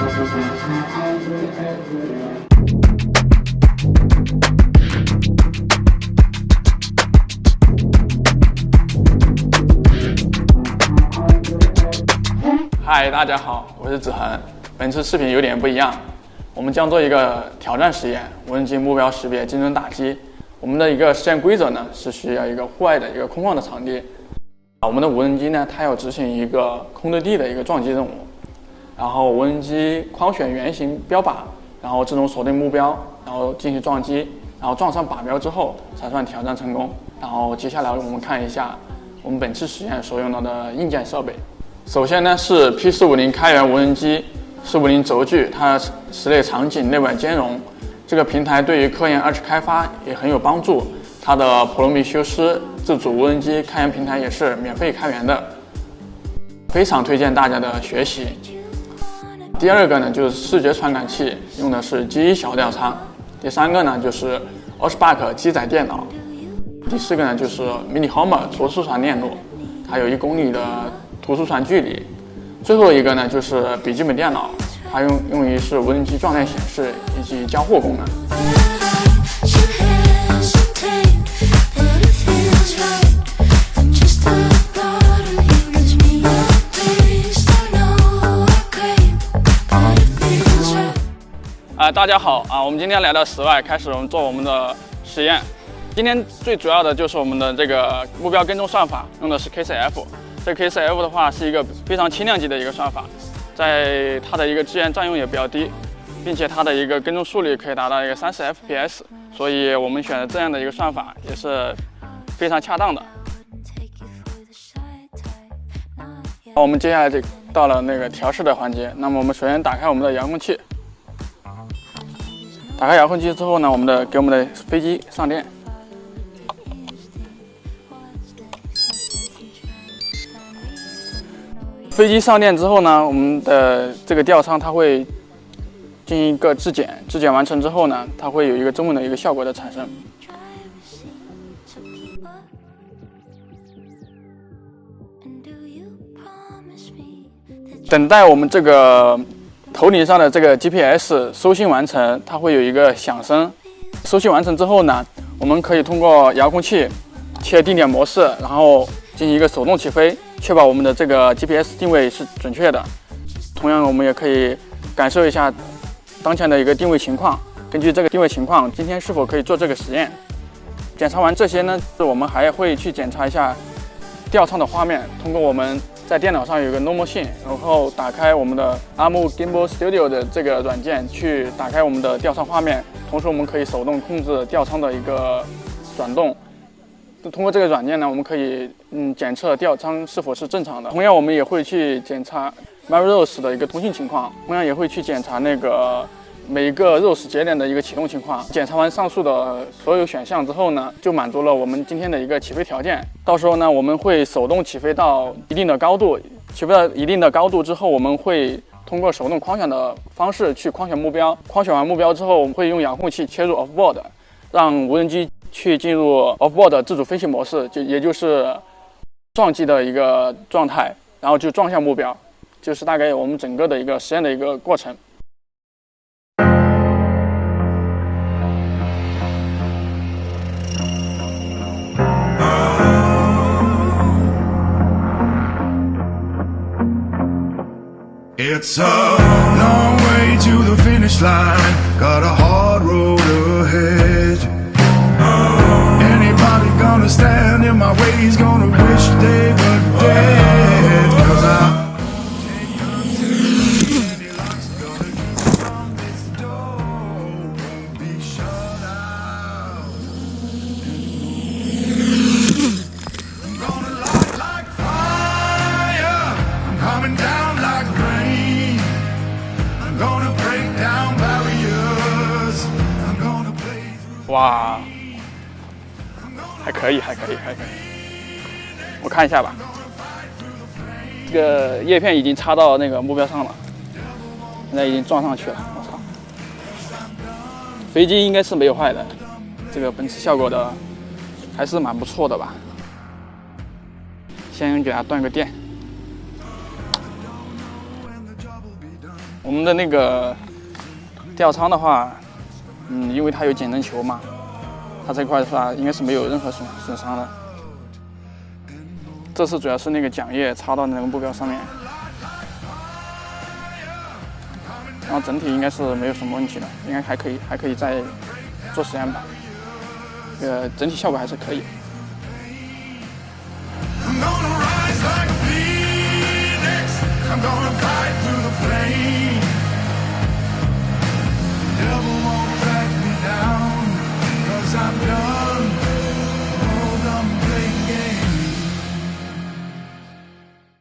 嗨，大家好，我是子恒。本次视频有点不一样，我们将做一个挑战实验——无人机目标识别精准打击。我们的一个实验规则呢，是需要一个户外的一个空旷的场地。我们的无人机呢，它要执行一个空对地的一个撞击任务。然后无人机框选圆形标靶，然后自动锁定目标，然后进行撞击，然后撞上靶标之后才算挑战成功。然后接下来我们看一下我们本次实验所用到的硬件设备。首先呢是 P450开源无人机450轴距，它室内场景内外兼容。这个平台对于科研二次开发也很有帮助。它的普罗米修斯自主无人机开源平台也是免费开源的，非常推荐大家的学习。第二个呢就是视觉传感器，用的是 G1 小吊舱。第三个呢就是 Osbach 机载电脑。第四个呢就是 Mini Homer 图书传电路，它有1公里的图书传距离。最后一个呢就是笔记本电脑，它用于是无人机状态显示以及交互功能。大家好我们今天来到室外，开始我们做我们的实验。今天最主要的就是我们的这个目标跟踪算法，用的是 KCF。这个 KCF 的话是一个非常轻量级的一个算法，在它的一个资源占用也比较低，并且它的一个跟踪速率可以达到一个30 FPS， 所以我们选择这样的一个算法也是非常恰当的。我们接下来就到了那个调试的环节。那么我们首先打开我们的遥控器，打开遥控器之后呢，给我们的飞机上电。飞机上电之后呢，我们的这个吊舱它会进行一个质检，质检完成之后呢，它会有一个中稳的一个效果的产生。等待我们这个头顶上的这个 GPS 收信完成，它会有一个响声。收信完成之后呢，我们可以通过遥控器切定点模式，然后进行一个手动起飞，确保我们的这个 GPS 定位是准确的。同样，我们也可以感受一下当前的一个定位情况，根据这个定位情况，今天是否可以做这个实验。检查完这些呢，我们还会去检查一下吊舱的画面。通过我们在电脑上有一个 Normal Sim， 然后打开我们的 Arm Gimbal Studio 的这个软件，去打开我们的吊舱画面。同时，我们可以手动控制吊舱的一个转动。通过这个软件呢，我们可以检测吊舱是否是正常的。同样，我们也会去检查 MyROS 的一个通信情况，同样也会去检查那个每一个 ROS 节点的一个启动情况。检查完上述的所有选项之后呢，就满足了我们今天的一个起飞条件。到时候呢，我们会手动起飞到一定的高度，起飞到一定的高度之后，我们会通过手动框选的方式去框选目标。框选完目标之后，我们会用遥控器切入 Offboard， 让无人机去进入 Offboard 自主飞行模式，也就是撞击的一个状态，然后就撞向目标。就是大概我们整个的一个实验的一个过程。It's a long way to the finish line, got a hard road ahead. Anybody gonna stand in my way is gonna wish they were dead. 'Cause I哇，还可以。我看一下吧，这个叶片已经插到那个目标上了，现在已经撞上去了。我操，飞机应该是没有坏的，这个本次效果的还是蛮不错的吧。先给它断个电。我们的那个吊舱的话，因为它有减震球嘛，它这块的话应该是没有任何损伤的。这次主要是那个桨叶插到那个目标上面，然后整体应该是没有什么问题的，应该还可以再做实验吧。整体效果还是可以。I'm gonna rise like a phoenix. I'm gonna fight through the flames.